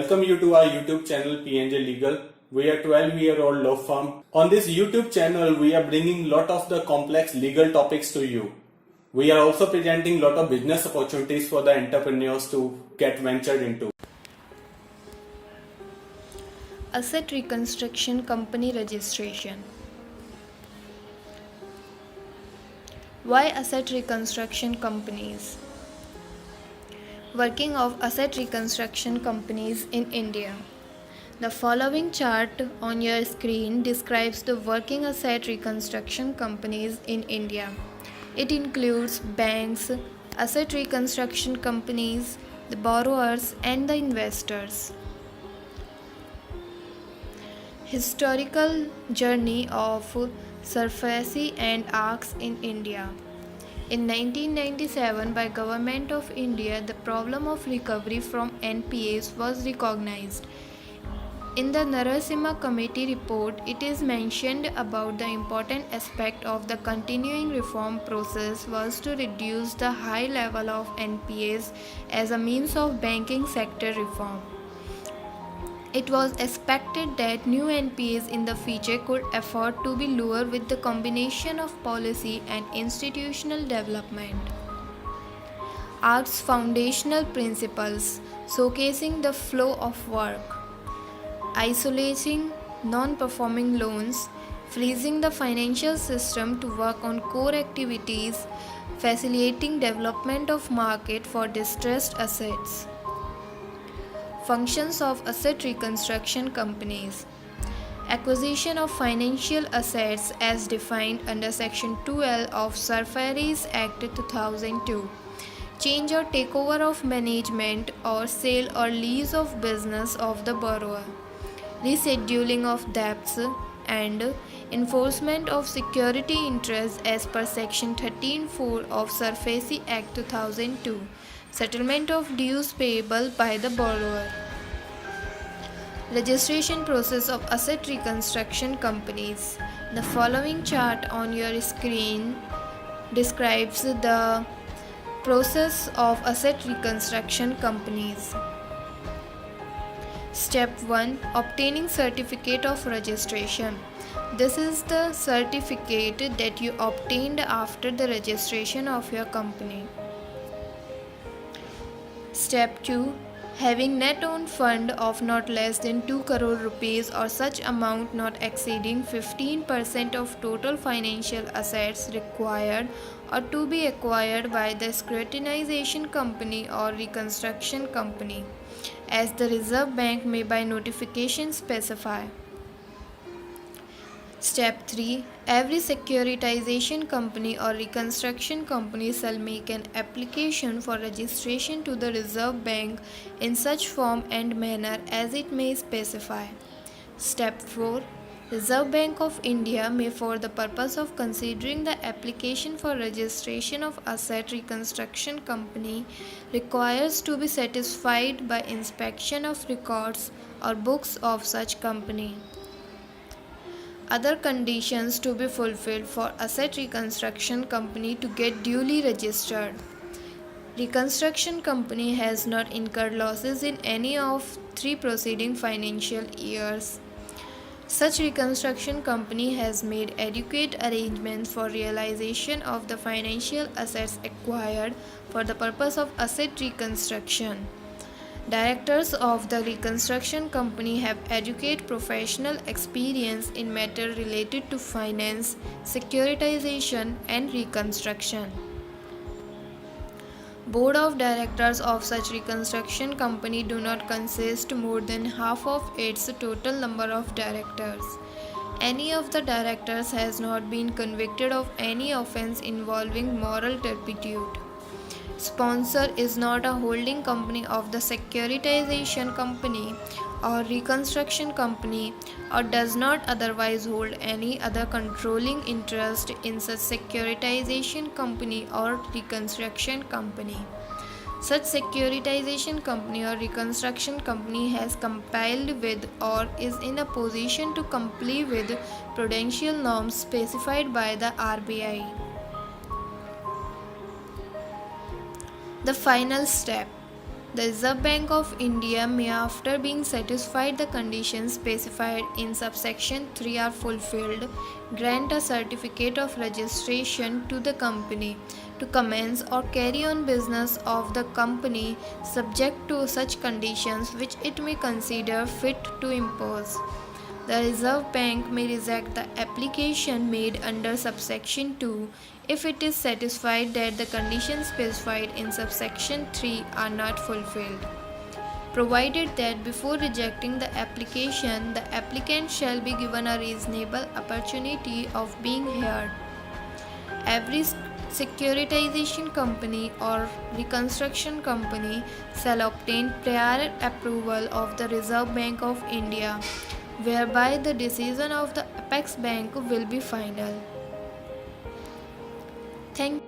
welcome you to our YouTube channel PNJ Legal. We are 12-year-old law firm. On this YouTube channel, we are bringing lot of the complex legal topics to you. We are also presenting lot of business opportunities for the entrepreneurs to get ventured into. Asset Reconstruction Company Registration. Why asset reconstruction companies? Working of asset reconstruction companies in India. The following chart on your screen describes the working asset reconstruction companies in India. It includes banks, asset reconstruction companies, the borrowers, and the investors. Historical journey of SARFAESI and ARCs in India. In 1997, by Government of India, the problem of recovery from NPAs was recognized. In the Narasimha Committee report, it is mentioned about the important aspect of the continuing reform process was to reduce the high level of NPAs as a means of banking sector reform. It was expected that new NPAs in the future could afford to be lower with the combination of policy and institutional development. ARC's foundational principles, showcasing the flow of work, isolating non-performing loans, freezing the financial system to work on core activities, facilitating development of market for distressed assets. Functions of asset reconstruction companies. Acquisition of financial assets as defined under Section 2L of SARFAESI Act 2002. Change or takeover of management or sale or lease of business of the borrower. Rescheduling of debts and enforcement of security interests as per Section 13(4) of SARFAESI Act 2002. Settlement of dues payable by the borrower. Registration process of asset reconstruction companies. The following chart on your screen describes the process of asset reconstruction companies. Step 1. Obtaining certificate of registration. This is the certificate that you obtained after the registration of your company. Step 2. Having net own fund of not less than 2 crore rupees or such amount not exceeding 15% of total financial assets required or to be acquired by the securitization company or reconstruction company, as the Reserve Bank may by notification specify. Step 3. Every securitization company or reconstruction company shall make an application for registration to the Reserve Bank in such form and manner as it may specify. Step 4. Reserve Bank of India may, for the purpose of considering the application for registration of asset reconstruction company, requires to be satisfied by inspection of records or books of such company. Other conditions to be fulfilled for asset reconstruction company to get duly registered. Reconstruction company has not incurred losses in any of 3 preceding financial years. Such reconstruction company has made adequate arrangements for realization of the financial assets acquired for the purpose of asset reconstruction. Directors of the reconstruction company have adequate professional experience in matters related to finance, securitization, and reconstruction. Board of directors of such reconstruction company do not consist more than half of its total number of directors. Any of the directors has not been convicted of any offense involving moral turpitude. Sponsor is not a holding company of the securitization company or reconstruction company or does not otherwise hold any other controlling interest in such securitization company or reconstruction company. Such securitization company or reconstruction company has complied with or is in a position to comply with prudential norms specified by the RBI. The final step. The Reserve Bank of India may, after being satisfied the conditions specified in subsection 3 are fulfilled, grant a certificate of registration to the company to commence or carry on business of the company subject to such conditions which it may consider fit to impose. The Reserve Bank may reject the application made under subsection 2 if it is satisfied that the conditions specified in subsection 3 are not fulfilled, provided that before rejecting the application, the applicant shall be given a reasonable opportunity of being heard. Every securitization company or reconstruction company shall obtain prior approval of the Reserve Bank of India, whereby the decision of the apex bank will be final. Thank